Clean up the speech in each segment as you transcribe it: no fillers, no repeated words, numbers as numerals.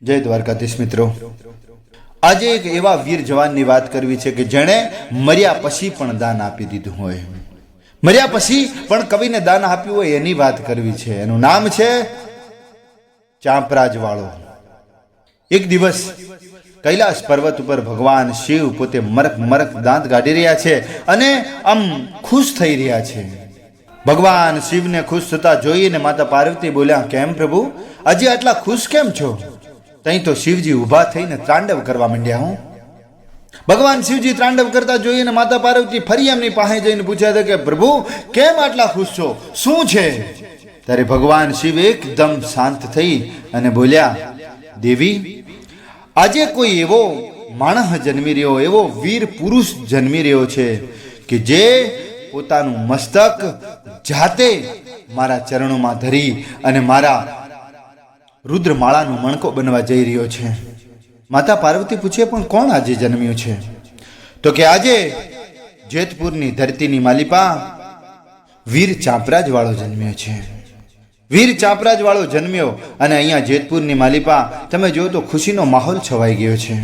જય દ્વારકાધીશ મિત્રો, આજે એક એવા વીર જવાનની વાત કરવી છે કે જેણે મર્યા પછી પણ દાન આપી દીધું હોય, મર્યા પછી પણ કવિને દાન આપ્યું હોય એની વાત કરવી છે. એનું નામ છે ચાંપરાજ વાળો. એક દિવસ કૈલાસ પર્વત ઉપર ભગવાન શિવ પોતે મરક મરક દાંત કાઢી રહ્યા છે અને આમ ખુશ થઈ રહ્યા છે. ભગવાન શિવને ખુશ થતા જોઈને માતા પાર્વતી બોલ્યા, કેમ પ્રભુ, આજે આટલા ખુશ કેમ છો? તઈ તો શિવજી ઊભા થઈને તાંડવ કરવા માંડ્યા. હું ભગવાન શિવજી તાંડવ કરતા જોઈને માતા પાર્વતી ફરી એમની પાસે જઈને પૂછ્યા હતા કે પ્રભુ કેમ આટલા ખુશ છો, શું છે? ત્યારે ભગવાન શિવ એકદમ શાંત થઈ અને બોલ્યા, દેવી, આજે કોઈ એવો માણસ જન્મી રહ્યો, એવો વીર પુરુષ જન્મી રહ્યો છે કે જે પોતાનું મસ્તક જાતે મારા ચરણોમાં ધરી અને મારા રુદ્રમાળાનો મણકો બનવા જઈ રહ્યો છે. માતા પાર્વતી પૂછે, પણ કોણ આજે જન્મ્યું છે? તો કે આજે જેતપુરની ધરતીની માલિપા વીર ચાંપરાજ વાળો જન્મ્યો છે. વીર ચાંપરાજ વાળો જન્મ્યો અને અહીંયા જેતપુરની માલિપા તમે જો તો ખુશીનો માહોલ છવાઈ ગયો છે.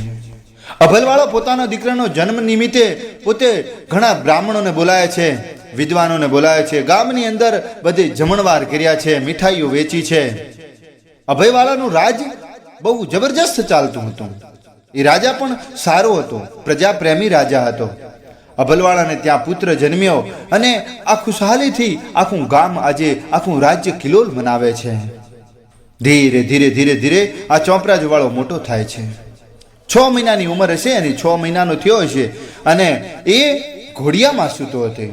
અભલવાળો પોતાના દીકરાનો જન્મ નિમિત્તે પોતે ઘણા બ્રાહ્મણોને બોલાયા છે, વિદ્વાનોને બોલાયા છે, ગામની અંદર બધે જમણવાર કર્યા છે, મીઠાઈઓ વેચી છે. અભયવાળાનું રાજ બહુ જબરજસ્ત ચાલતું હતું. એ રાજા પણ સારો હતો, પ્રજાપ્રેમી રાજા હતો. અભલવાળાને ત્યાં પુત્ર જન્મ્યો અને આ ખુશહાલીથી આખું ગામ આજે આખું રાજ્ય કિલોલ મનાવે છે. ધીરે ધીરે ધીરે ધીરે આ ચાંપરાજ વાળો મોટો થાય છે. 6 મહિનાની ઉંમર હશે અને 6 મહિનાનો થયો હશે અને એ ઘોડિયામાં સૂતો હતો.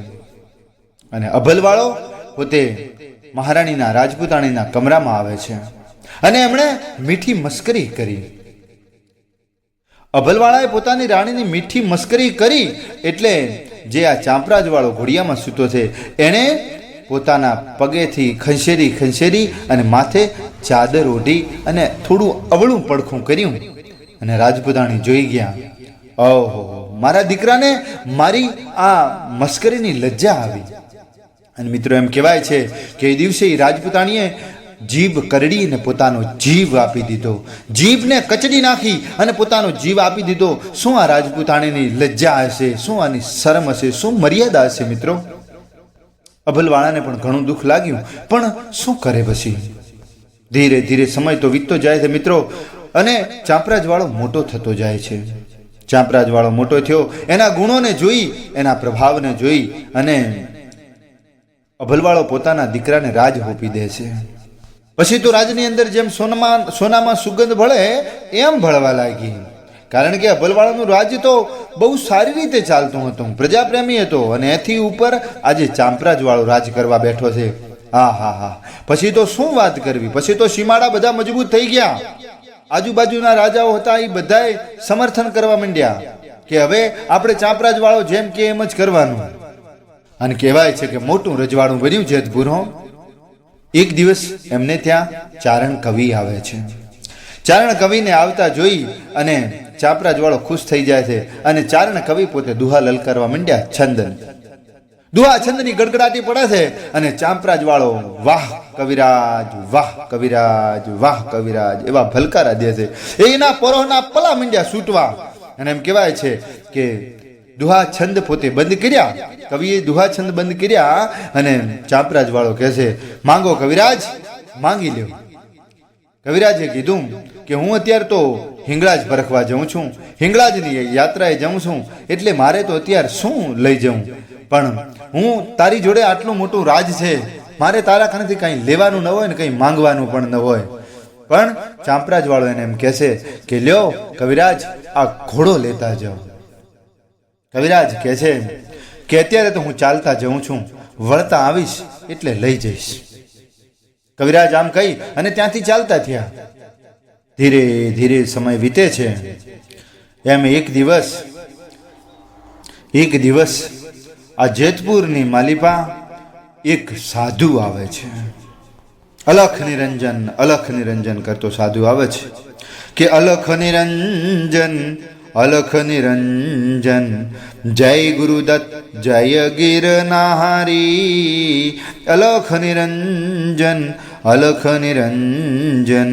અને અભલવાળો પોતે મહારાણીના રાજપૂતાણીના કમરામાં આવે છે અને એમણે મીઠી મસ્કરી કરી. અભલવાળાએ પોતાની રાણીની મીઠી મસ્કરી કરી એટલે જે આ ચાંપરાજ વાળો ઘોડિયામાં સૂતો છે એણે પોતાના પગેથી ખંશેરી ખંશેરી અને માથે ચાદર ઓઢી અને થોડું અવળું પડખું કર્યું અને રાજપૂતાણી જોઈ ગયા. ઓહો, મારા દીકરાને મારી આ મસ્કરીની લજ્જા આવી. અને મિત્રો એમ કહેવાય છે કે એ દિવસે રાજપૂતાણીએ જીભ કરડીને પોતાનો જીવ આપી દીધો, જીભને કચડી નાખી અને પોતાનો જીવ આપી દીધો. શું આ રાજપૂતાણીની લજ્જા હશે, શું આની શરમ હશે, શું મર્યાદા હશે? મિત્રો અભલવાળાને પણ ઘણું દુઃખ લાગ્યું, પણ શું કરે? પછી ધીરે ધીરે સમય તો વીતતો જાય છે મિત્રો અને ચાંપરાજ વાળો મોટો થતો જાય છે. ચાંપરાજ વાળો મોટો થયો, એના ગુણોને જોઈ, એના પ્રભાવને જોઈ અને અભલવાળો પોતાના દીકરાને રાજ હોપી દે છે. પછી તો રાજની અંદર જેમ સોનામાં સુગંધ ભળે એમ ભળવા લાગી. કારણ કે અભલવાળાનું રાજ્ય તો બહુ સારી રીતે ચાલતું હતું, પ્રજાપ્રેમી હતો અને એથી ઉપર આજે ચાંપરાજ વાળો રાજ કરવા બેઠો છે. હા હા હા, પછી તો શું વાત કરવી. પછી તો સીમાડા બધા મજબૂત થઈ ગયા. આજુબાજુના રાજાઓ હતા એ બધાએ સમર્થન કરવા માંડ્યા કે હવે આપણે ચાંપરાજ વાળો જેમ કે એમ જ કરવાનું. અને કહેવાય છે કે મોટું રજવાડું બન્યું જેતપુર. એક દિવસ એમને ત્યાં ચારણ કવિ આવે છે. ચારણ કવિને આવતા જોઈ અને ચાંપરાજ વાળો ખુશ થઈ જાય છે અને ચારણ કવિ પોતે દુહા લલકારવા માંડ્યા. છંદન દુહા છંદની ગડગડાટી પડે છે અને ચાંપરાજ વાળો વાહ કવિરાજ, વાહ કવિરાજ, વાહ કવિરાજ એવા ભલકારા દે છે. એના પરોહના પલા માંડ્યા છૂટવા. અને એમ કહેવાય છે કે દુહા છંદ પોતે બંધ કર્યા, કવિએ દુહા છંદ બંધ કર્યા અને ચાંપરાજ વાળો કહે છે, માંગો કવિરાજ, માંગી લ્યો. કવિરાજે કીધું કે હું અત્યારે તો હિંગળાજ પરખવા જાઉં છું, હિંગળાજની યાત્રાએ જાઉં છું, એટલે મારે તો અત્યારે શું લઈ જાઉં, પણ હું તારી જોડે આટલું મોટું રાજ છે, મારે તારા ખાનેથી કંઈ લેવાનું ન હોય ને કંઈ માંગવાનું પણ ન હોય. પણ ચાંપરાજ વાળો એને એમ કહેશે કે લ્યો કવિરાજ, આ ઘોડો લેતા જાઓ. કવિરાજ કહે છે કે અત્યારે તો હું ચાલતા જઉં છું, વળતા આવીશ એટલે લઈ જઈશ. કવિરાજ આમ કહી અને ત્યાંથી ચાલતા થયા. ધીરે ધીરે સમય વીતે છે. એમ એક દિવસ આ જેતપુરની માલિપા એક સાધુ આવે છે. અલખ નિરંજન કરતો સાધુ આવે છે કે અલખ નિરંજન, અલખ નિરંજન, જય ગુરુદત્ત, જય ગિરનારી. અલખ નિરંજન, અલખ નિરંજન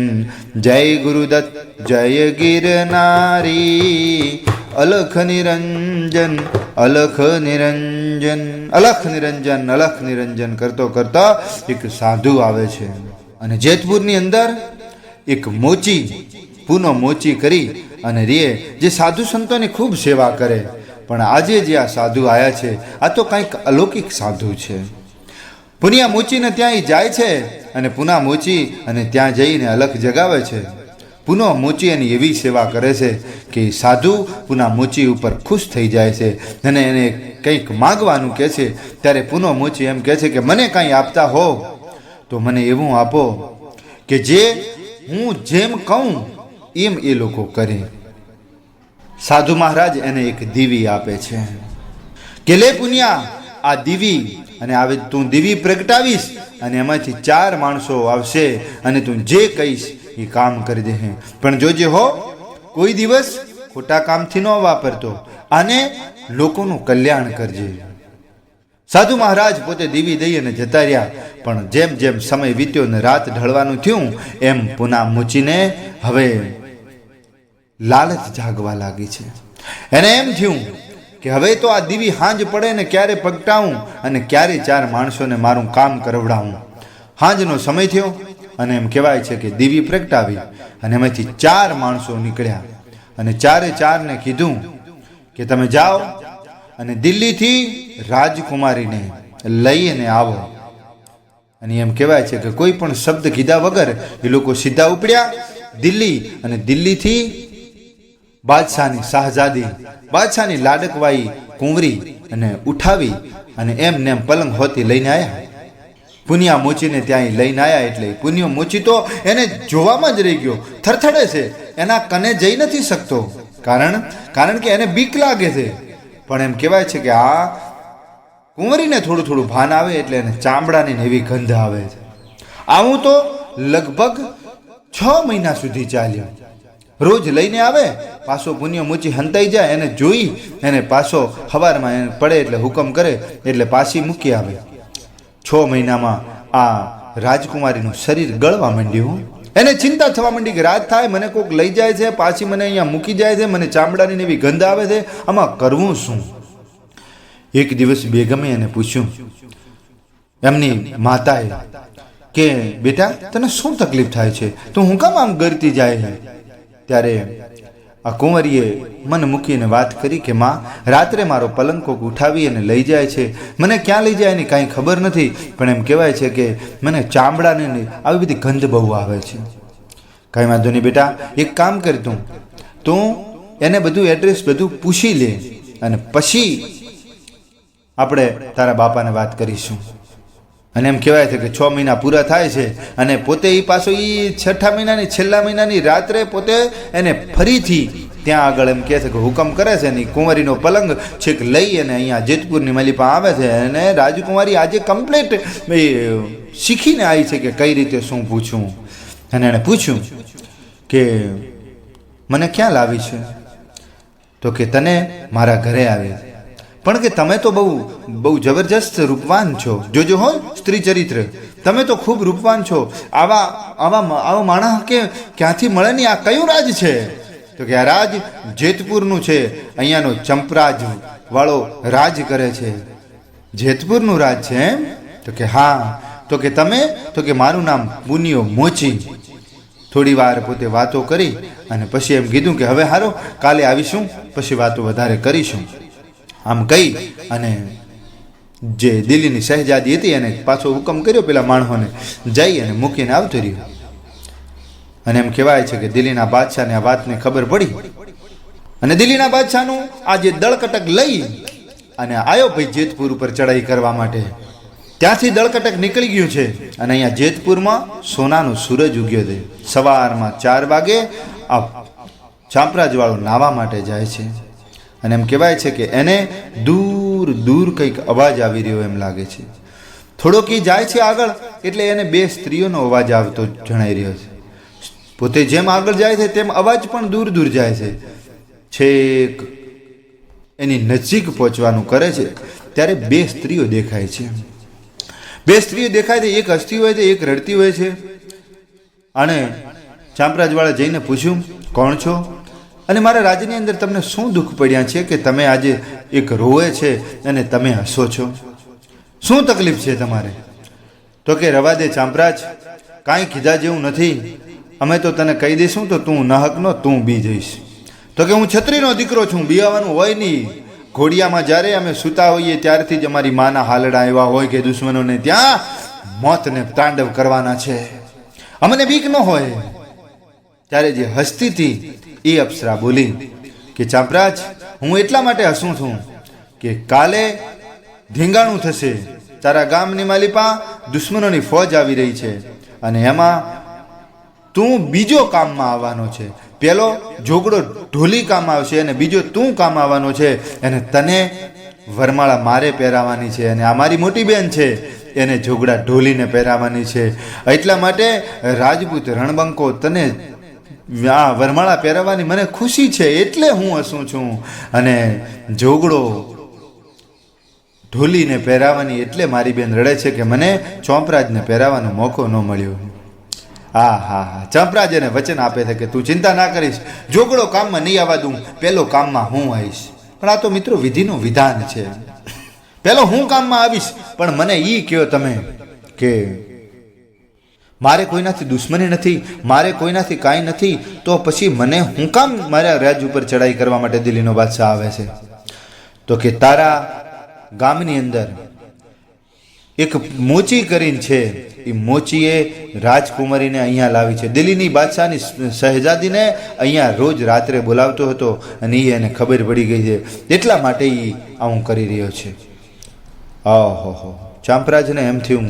જય ગુરુદત્ત જય ગિરનારી અલખ નિરંજન અલખ નિરંજન અલખ નિરંજન અલખ નિરંજન કરતો કરતા એક સાધુ આવે છે અને જેતપુરની અંદર એક મોચી પૂનો મોચી કરી અને રે જે સાધુ સંતોની ખૂબ સેવા કરે. પણ આજે જે આ સાધુ આવ્યા છે આ તો કંઈક અલૌકિક સાધુ છે. પુનિયા મોચીને ત્યાં એ જાય છે અને પુના મોચી અને ત્યાં જઈને અલખ જગાવે છે. પુનો મોચી એની એવી સેવા કરે છે કે સાધુ પુના મોચી ઉપર ખુશ થઈ જાય છે અને એને કંઈક માગવાનું કહે છે. ત્યારે પુનો મોચી એમ કહે છે કે મને કંઈ આપતા હો તો મને એવું આપો કે જે હું જેમ કહું એમ એ લોકો કરે. સાધુ મહારાજ એને એક દીવી આપે છે કે લે પુનિયા આ દીવી અને આવે તું દીવી પ્રગટાવીશ અને એમાંથી 4 માણસો આવશે અને તું જે કહીશ એ કામ કરી દે. પણ જોજે હો કોઈ દિવસ ખોટા કામથી ન વાપરતો અને લોકોનું કલ્યાણ કરજે. સાધુ મહારાજ પોતે દીવી દઈ અને જતા રહ્યા. પણ જેમ જેમ સમય વીત્યો ને રાત ઢળવાનું થયું એમ પુના મોચીને હવે લાલચ જાગવા લાગી છે. એને એમ થયું કે હવે તો આ દીવી હાંજ પડે ને ક્યારે પ્રગટાવું અને ક્યારે 4 માણસોને મારું કામ કરવડાવું. હાંજનો સમય થયો અને એમ કહેવાય છે કે દીવી પ્રગટાવી અને એમાંથી 4 માણસો નીકળ્યા અને 4ને કીધું કે તમે જાઓ અને દિલ્હીથી રાજકુમારીને લઈને આવો. અને એમ કહેવાય છે કે કોઈ પણ શબ્દ કીધા વગર એ લોકો સીધા ઉપડ્યા દિલ્હી અને દિલ્હીથી બાદશાહની શાહજાદી બાદશાહની લાડકવાઈ કુંવરી અને ઉઠાવી અને એમને એમ પલંગ હોતી લઈને આવ્યા. પુનિયા મોચીને ત્યાં લઈને આવ્યા એટલે પુનિયો મોચી તો એને જોવામાં જ રહી ગયો. થરથડે છે, એના કને જઈ નથી શકતો કારણ કે એને બીક લાગે છે. પણ એમ કહેવાય છે કે આ કુંવરીને થોડું થોડું ભાન આવે એટલે એને ચામડાની એવી ગંધ આવે છે. આવું તો લગભગ 6 મહિના સુધી ચાલ્યો. રોજ લઈને આવે, પાછો પુનિયો મોચી હંતાઈ જાય, એને જોઈ એને પાછો સવારમાં એને પડે એટલે હુકમ કરે એટલે પાછી મૂકી આવે. 6 મહિનામાં આ રાજકુમારીનું શરીર ગળવા માંડ્યું. એને ચિંતા થવા માંડી કે રાત થાય, મને કોઈક લઈ જાય છે, પાછી મને અહીંયા મૂકી જાય છે, મને ચામડાની એવી ગંધ આવે છે, આમાં કરવું શું? એક દિવસ બેગમે એને પૂછ્યું એમની માતાએ કે બેટા તને શું તકલીફ થાય છે, તું હું કામ આમ ગરતી જાય છે? ત્યારે આ કુંવરીએ મને મૂકીને વાત કરી કે માં, રાત્રે મારો પલંગ કોક ઉઠાવી અને લઈ જાય છે, મને ક્યાં લઈ જાય એની કાંઈ ખબર નથી, પણ એમ કહેવાય છે કે મને ચામડાને આવી બધી ગંધ બહુ આવે છે. કાંઈ વાંધો નહીં બેટા, એક કામ કર, તું એને બધું એડ્રેસ બધું પૂછી લે અને પછી આપણે તારા બાપાને વાત કરીશું. અને એમ કહેવાય છે કે 6 મહિના પૂરા થાય છે અને પોતે એ પાછો એ 6ઠા મહિનાની છેલ્લા મહિનાની રાત્રે પોતે એને ફરીથી ત્યાં આગળ એમ કહે છે કે હુકમ કરે છે ને કુંવરીનો પલંગ છેક લઈ અને અહીંયા જેતપુરની મલીપા આવે છે. અને રાજકુમારી આજે કમ્પ્લીટ શીખીને આવી છે કે કઈ રીતે શું પૂછવું. અને એણે પૂછ્યું કે મને ક્યાં લાવી છે? તો કે તને મારા ઘરે આવે, પણ કે તમે તો બહુ જબરજસ્ત રૂપવાન છો, જોજો હો સ્ત્રી ચરિત્ર, તમે તો ખૂબ રૂપવાન છો, આવા માણસ કે ક્યાંથી મળે નહીં, આ કયું રાજ છે? તો કે આ રાજ જેતપુરનું છે, અહીંયાનો ચંપરાજ વાળો રાજ કરે છે, જેતપુરનું રાજ છે એમ? તો કે હા. તો કે તમે? તો કે મારું નામ પુનિયો મોચી. થોડી વાર પોતે વાતો કરી અને પછી એમ કીધું કે હવે હારો કાલે આવીશું, પછી વાતો વધારે કરીશું. આમ કહી અને જે દિલ્હીની શહેજાદી હતી એને પાછો હુકમ કર્યો પેલા માણસોને જઈ અને મૂકીને આવતો રહ્યો. અને એમ કહેવાય છે કે દિલ્હીના બાદશાહને આ વાતની ખબર પડી અને દિલ્હીના બાદશાહનું આ જે દળકટક લઈ અને આવ્યો ભાઈ જેતપુર ઉપર ચડાઈ કરવા માટે. ત્યાંથી દળકટક નીકળી ગયું છે અને અહીંયા જેતપુરમાં સોનાનો સૂરજ ઉગ્યો છે. સવારમાં 4 વાગે આ ચાંપરાજવાળો નાવા માટે જાય છે અને એમ કહેવાય છે કે એને દૂર કંઈક અવાજ આવી રહ્યો એમ લાગે છે. થોડોક એ જાય છે આગળ એટલે એને 2 સ્ત્રીઓનો અવાજ આવતો જણાઈ રહ્યો છે. પોતે જેમ આગળ જાય છે તેમ અવાજ પણ દૂર જાય છે. છેક એની નજીક પહોંચવાનું કરે છે ત્યારે 2 સ્ત્રીઓ દેખાય છે. બે સ્ત્રીઓ દેખાય છે, એક હસતી હોય છે, એક રડતી હોય છે. અને ચાંપરાજવાળા જઈને પૂછ્યું, કોણ છો અને મારા રાજ્યની અંદર તમને શું દુઃખ પડ્યા છે કે તમે આજે એક રોવે છે અને તમે હસો છો? શું તકલીફ છે તમારે? તો કે રવા દે ચાંપરાજ, કાંઈ કીધા જેવું નથી. અમે તો તને કહી દઈશું તો તું નહકનો તું બી જઈશ. તો કે હું છત્રીનો દીકરો છું, બીવાનું હોય નહીં. ઘોડિયામાં જ્યારે અમે સૂતા હોઈએ ત્યારથી જ અમારી માના હાલડા એવા હોય કે દુશ્મનોને ત્યાં મોતને તાંડવ કરવાના છે, અમને બીક ન હોય. ત્યારે જે હસતી હતી એ અપ્સરા બોલી કે ચાંપરાજ, હું એટલા માટે હસું છું કે કાલે ધીંગાણું થશે, તારા ગામની માલિપા દુશ્મનોની ફોજ આવી રહી છે અને એમાં તું બીજો કામમાં આવવાનો છે. પેલો જોગડો ઢોલી કામ આવશે અને બીજો તું કામ આવવાનો છે અને તને વરમાળા મારે પહેરાવાની છે અને આ મારી મોટી બેન છે એને જોગડા ઢોલીને પહેરાવાની છે. એટલા માટે રાજપૂત રણબંકો તને આ વરમાળા પહેરાવાની મને ખુશી છે એટલે હું હસું છું અને જોગડો ઢોલીને પહેરાવાની એટલે મારી બેન રડે છે કે મને ચોંપરાજને પહેરાવાનો મોકો ન મળ્યો. હા હા હા, ચાંપરાજ એને વચન આપે છે કે તું ચિંતા ના કરીશ, જોગડો કામમાં નહીં આવવા દઉં, પેલો કામમાં હું આવીશ. પણ આ તો મિત્રો વિધિનું વિધાન છે. પેલો હું કામમાં આવીશ, પણ મને એ કહો તમે કે મારે કોઈનાથી દુશ્મની નથી, મારે કોઈનાથી કાંઈ નથી, તો પછી મને હું કામ મારા રાજ્ય ઉપર ચડાઈ કરવા માટે દિલ્હીનો બાદશાહ આવે છે? તો કે તારા ગામની અંદર એક મોચી કરીને છે, એ મોચીએ રાજકુમારીને અહીંયા લાવી છે. દિલ્હીની બાદશાહની શહેજાદીને અહીંયા રોજ રાત્રે બોલાવતો હતો અને એ એને ખબર પડી ગઈ છે, એટલા માટે એ આવું કરી રહ્યો છે. ઓહો, ચાંપરાજને એમ થયું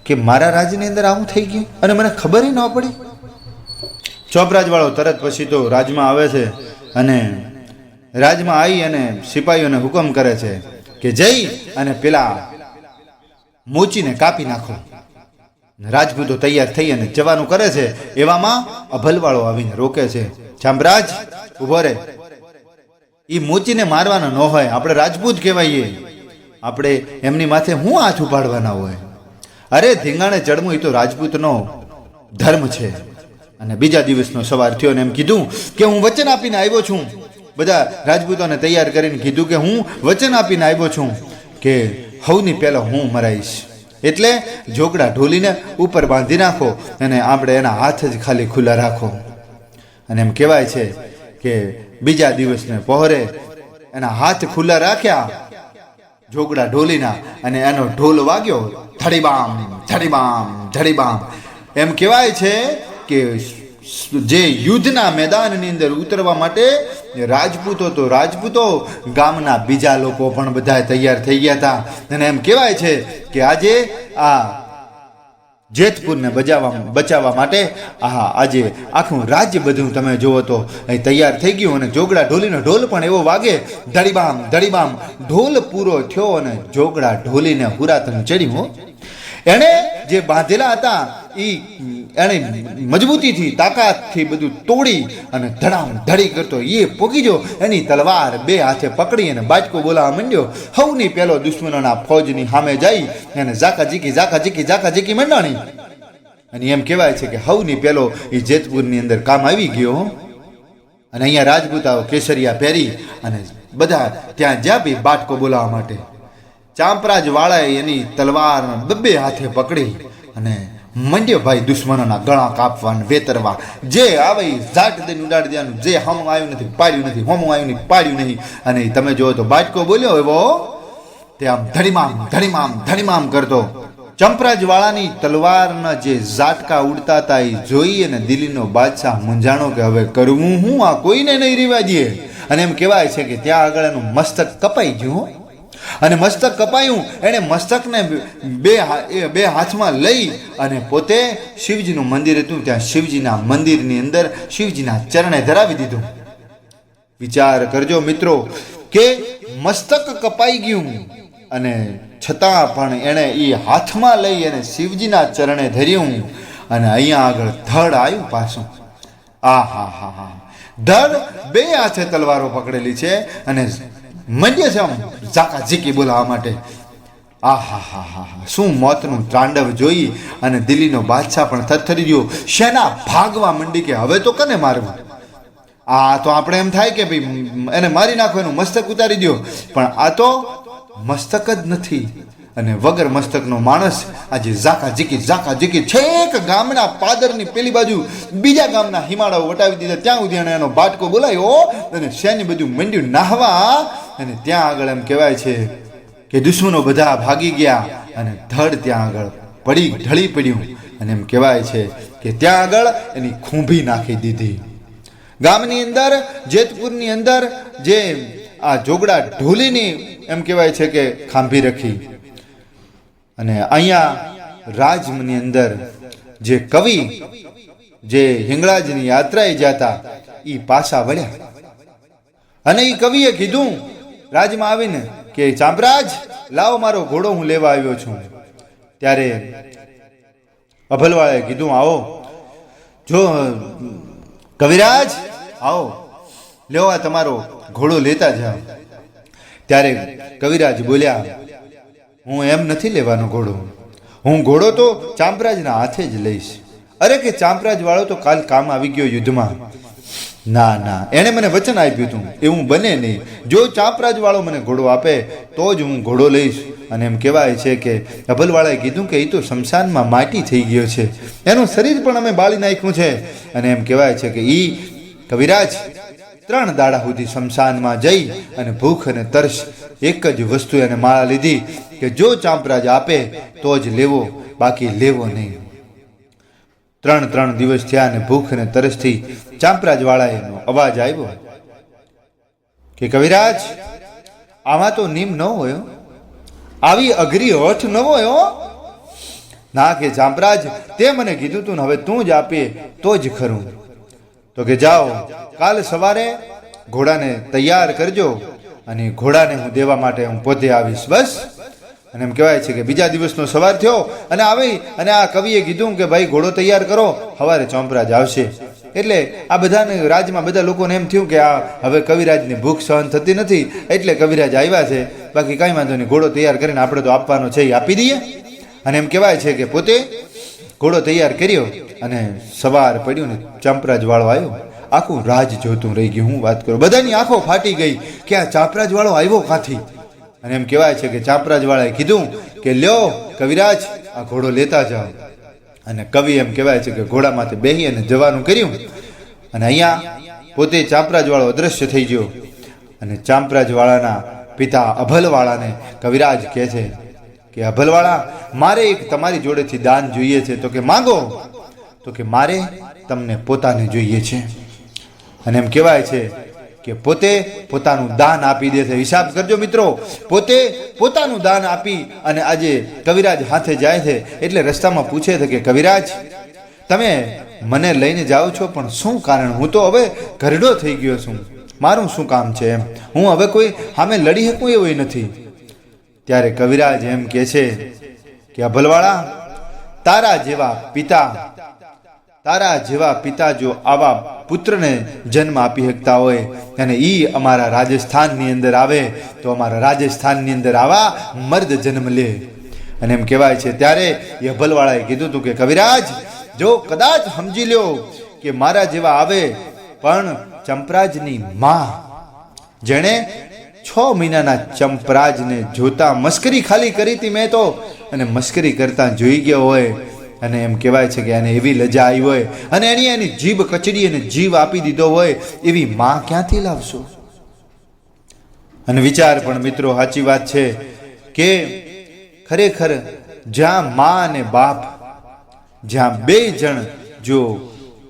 કે મારા રાજની અંદર આવું થઈ ગયું અને મને ખબર ન પડી. ચોપરાજવાળો તરત પછી તો રાજમાં આવે છે અને રાજમાં આવી અને સિપાહીઓને હુકમ કરે છે કે જઈ અને પેલા મોચીને કાપી નાખો. રાજપૂતો તૈયાર થઈ અને જવાનું કરે છે. એવામાં અભલવાળો આવીને રોકે છે. ચાંપરાજ ઉભો રે, એ મોચીને મારવાનો ન હોય, આપણે રાજપૂત કહેવાઈએ, આપણે એમની માથે હું હાથ ઉપાડવાના હોય? અરે ધીંગાણે ચડવું એ તો રાજપૂતનો ધર્મ છે. અને બીજા દિવસનો સવાર થયો ને એમ કીધું કે હું વચન આપીને આવ્યો છું. બધા રાજપૂતોને તૈયાર કરીને કીધું કે હું વચન આપીને આવ્યો છું કે હવની પહેલો હું મરાઈશ, એટલે જોગડા ઢોલીને ઉપર બાંધી નાખો અને આપણે એના હાથ જ ખાલી ખુલ્લા રાખો. અને એમ કહેવાય છે કે બીજા દિવસને પહોરે એના હાથ ખુલ્લા રાખ્યા જોગડા ઢોલીના અને એનો ઢોલ વાગ્યો, ધડીબામ ધડીબામ ધડીબામ. એમ કહેવાય છે કે જે યુદ્ધના મેદાનની અંદર ઉતરવા માટે રાજપૂતો ગામના બીજા લોકો પણ બધા તૈયાર થઈ ગયા હતા. અને એમ કહેવાય છે કે આજે આ જેતપુરને બચાવવા માટે આજે આખું રાજ્ય બધું તમે જુઓ તો અહીં તૈયાર થઈ ગયું અને જોગડા ઢોલીનો ઢોલ પણ એવો વાગે, ધડીબામ ધડીબામ. ઢોલ પૂરો થયો અને જોગડા ઢોલીને હુરાતન ચડ્યું. એણે જે બાંધેલા હતા એણે મજબૂતીથી તાકાતથી બધું તોડી અને ધડામ ધડી કરતો એ પોગી ગયો. એની તલવાર બે હાથે પકડી અને બાજકો બોલાવા માંડ્યો. હવની પેલો દુશ્મનોના ફૌજની સામે જઈ અને ઝાકા ઝીકી મંડાણી. અને એમ કહેવાય છે કે હવની પેલો એ જેતપુરની અંદર કામ આવી ગયો. અને અહીંયા રાજપૂતાઓ કેસરિયા પહેરી અને બધા ત્યાં જ્યાં બી બાટકો બોલાવવા માટે. ચાંપરાજ વાળાએ એની તલવાર બબ્બે હાથે પકડી અને મંડ્યો ભાઈ દુશ્મનોના ગળા કાપવા વેતરવા. જે આવે ઝાટ દઈને ઉડાડી દેવાનું, જે હમું આવ્યું નથી પાડ્યું નથી, હમું આવ્યું નહીં પાડ્યું નહીં. અને તમે જોવો તો બાટકો બોલ્યો એવો તે આમ ધડીમામ ધડીમામ ધડીમામ કરતો. ચંપરાજ વાળાની તલવારના જે ઝાટકા ઉડતા હતા એ જોઈ અને દિલ્હીનો બાદશાહ મૂંઝાણો કે હવે કરવું હું, આ કોઈને નહીં રેવા દે. અને એમ કહેવાય છે કે ત્યાં આગળ એનું મસ્તક કપાઈ ગયું. અને મસ્તક કપાયું, એણે મસ્તકને બે હાથમાં લઈ અને પોતે શિવજીનું મંદિર હતું ત્યાં શિવજીના મંદિરની અંદર શિવજીના ચરણે ધરાવી દીધું. વિચાર કરજો મિત્રો કે મસ્તક કપાઈ ગયું અને છતાં પણ એણે એ હાથમાં લઈ અને શિવજીના ચરણે ધર્યું. અને અહીંયા આગળ ધડ આવ્યું પાછું. હા, ધડ બે હાથે તલવારો પકડેલી છે અને મંડ્ય છે આમ ઝાકા ઝીકી બોલાવવા માટે. આહા હા હા હા, શું મોતનું તાંડવ જોઈ અને દિલ્હીનો બાદશાહ પણ થરથરી ગયો. શેના ભાગવા મંડી કે હવે તો કને મારવું. આ તો આપણે એમ થાય કે ભાઈ એને મારી નાખો, એનું મસ્તક ઉતારી દો, પણ આ તો મસ્તક જ નથી. અને વગર મસ્તકનો માણસ આજે ઝાકા ઝીકી છેક ગામના પાદરની પેલી બાજુ બીજા ગામના હિમાળાઓ વટાવી દીધા. ત્યાં સુધી એને એનો બાટકો બોલાયો અને શેની બધું મંડ્યું નાહવા. અને ત્યાં આગળ એમ કહેવાય છે કે દુશ્મનો બધા ભાગી ગયા અને ધડ ત્યાં આગળ ઢળી પડ્યું. અને એમ કહેવાય છે કે ત્યાં આગળ એની ખૂંભી નાખી દીધી. ગામની અંદર જેતપુરની અંદર જે આ જોગડા ઢોલીની એમ કહેવાય છે કે ખાંભી રાખી. અને અહીંયા રાજમની અંદર જે કવિ જે હિંગળાજની યાત્રાએ જતા એ પાછા વળ્યા. અને એ કવિએ કીધું રાજમાં આવીને કે ચાંપરાજ લાવો મારો ઘોડો હું લેવા આવ્યો છું. ત્યારે અભલવાળાએ કીધું આવો જો કવિરાજ આવો લેવા તમારો ઘોડો લેતા જાઓ. ત્યારે કવિરાજ બોલ્યા હું એમ નથી લેવાનો ઘોડો, હું ઘોડો તો ચાંપરાજના હાથે જ લઈશ. અરે કે ચાંપરાજ વાળો તો કાલ કામ આવી ગયો યુદ્ધમાં. ના ના, એણે મને વચન આપ્યું હતું, એવું બને નહીં. જો ચાંપરાજ વાળો મને ઘોડો આપે તો જ હું ઘોડો લઈશ. અને એમ કહેવાય છે કે અભલવાળાએ કીધું કે એ તો શમશાનમાં માટી થઈ ગયો છે, એનું શરીર પણ અમે બાળી નાખ્યું છે. અને એમ કહેવાય છે કે એ કવિરાજ 3 દાડા સુધી શમશાનમાં જઈ અને ભૂખ અને તરસ એક જ વસ્તુ એને માળા લીધી કે જો ચાંપરાજ આપે તો જ લેવો, બાકી લેવો નહીં. 3 દિવસ થયા અને ભૂખ અને તરસથી ચાંપરાજ વાળાએનો અવાજ આવ્યો કે કવિરાજ આમાં તો નીમ ન હોય, આવી અઘરી હઠ ન હોય. ના કે ચાંપરાજ તે મને કીધું તું ને હવે તું જ આપે તો જ ખરું. તો કે જાઓ કાલ સવારે ઘોડાને તૈયાર કરજો અને ઘોડાને હું દેવા માટે હું પોતે આવીશ બસ. અને એમ કહેવાય છે કે બીજા દિવસનો સવાર થયો અને આવી અને આ કવિએ કીધું કે ભાઈ ઘોડો તૈયાર કરો, સવારે ચાંપરાજ આવશે. એટલે આ બધાને રાજમાં બધા લોકોને એમ થયું કે આ હવે કવિરાજની ભૂખ સહન થતી નથી એટલે કવિરાજ આવ્યા છે, બાકી કાંઈ વાંધો નહીં, ઘોડો તૈયાર કરીને આપણે તો આપવાનો છે એ આપી દઈએ. અને એમ કહેવાય છે કે પોતે ઘોડો તૈયાર કર્યો અને સવાર પડ્યું ને ચાંપરાજ વાળો આવ્યો. આખું રાજ જોતું રહી ગયું. હું વાત કરું, બધાની આંખો ફાટી ગઈ કે આ ચાંપરાજ વાળો આવ્યો કાંથી. અને એમ કહેવાય છે કે ચાંપરાજ વાળાએ કીધું કે લ્યો કવિરાજ આ ઘોડો લેતા જાઓ. અને કવિ એમ કહેવાય છે કે ઘોડામાંથી બેસી અને જવાનું કર્યું. અને અહીંયા પોતે ચાંપરાજ વાળો અદ્રશ્ય થઈ ગયો. અને ચાંપરાજ વાળાના પિતા અભલવાળાને કવિરાજ કહે છે કે અભલવાળા મારે એક તમારી જોડેથી દાન જોઈએ છે. તો કે માંગો. તો કે મારે તમને પોતાને જોઈએ છે. અને એમ કહેવાય છે કે પોતે પોતાનું દાન આપી દે છે. હિસાબ કરજો મિત્રો, પોતે પોતાનું દાન આપી અને આજે કવિરાજ હાથે જાય છે. એટલે રસ્તામાં પૂછે છે કે કવિરાજ તમે મને લઈને જાઓ છો પણ શું કારણ? હું તો હવે ઘરડો થઈ ગયો છું, મારું શું કામ છે એમ, હું હવે કોઈ સામે લડી શકું એવું નથી. ત્યારે કવિરાજ એમ કહે છે કે અભલવાળા તારા જેવા પિતા જો આવા પુત્રને જન્મ આપી શકતા હોય અને એ અમારા રાજસ્થાનની અંદર આવે તો અમારા રાજસ્થાનની અંદર આવા મર્દ જન્મ લે. અને એમ કહેવાય છે ત્યારે એ અભલવાળાએ કીધું હતું કે કવિરાજ જો કદાચ સમજી લ્યો કે મારા જેવા આવે પણ ચંપરાજની માં જેણે 6 મહિનાના ચંપરાજને જોતા મસ્કરી ખાલી કરી હતી મેં તો, અને મસ્કરી કરતા જોઈ ગયો હોય અને એમ કહેવાય છે કે એને એવી લજા આવી હોય અને એની જીભ કચડી અને જીવ આપી દીધો હોય એવી માં ક્યાંથી લાવશો? અને વિચાર પણ મિત્રો સાચી વાત છે કે ખરેખર જ્યાં માં અને બાપ જ્યાં 2 જણ જો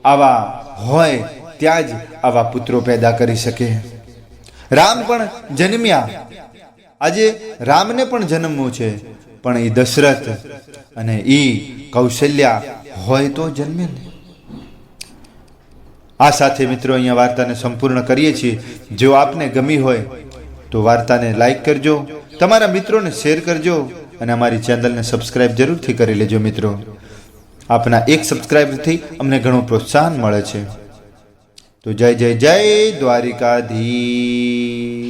આવા હોય ત્યાં જ આવા પુત્રો પેદા કરી શકે. રામ પણ જન્મ્યા, આજે રામને પણ જન્મવું છે પણ એ દશરથ અને એ કૌશલ્યા હોય તો જન્મે ને. આ સાથે મિત્રો અહીંયા વાર્તાને સંપૂર્ણ કરીએ છીએ. જો આપને ગમી હોય તો વાર્તાને લાઈક કરજો, તમારા મિત્રોને શેર કરજો અને અમારી ચેનલને સબસ્ક્રાઇબ જરૂરથી કરી લેજો મિત્રો. આપના એક સબસ્ક્રાઇબથી અમને ઘણું પ્રોત્સાહન મળે છે. તો જય જય જય દ્વારિકાધીશ.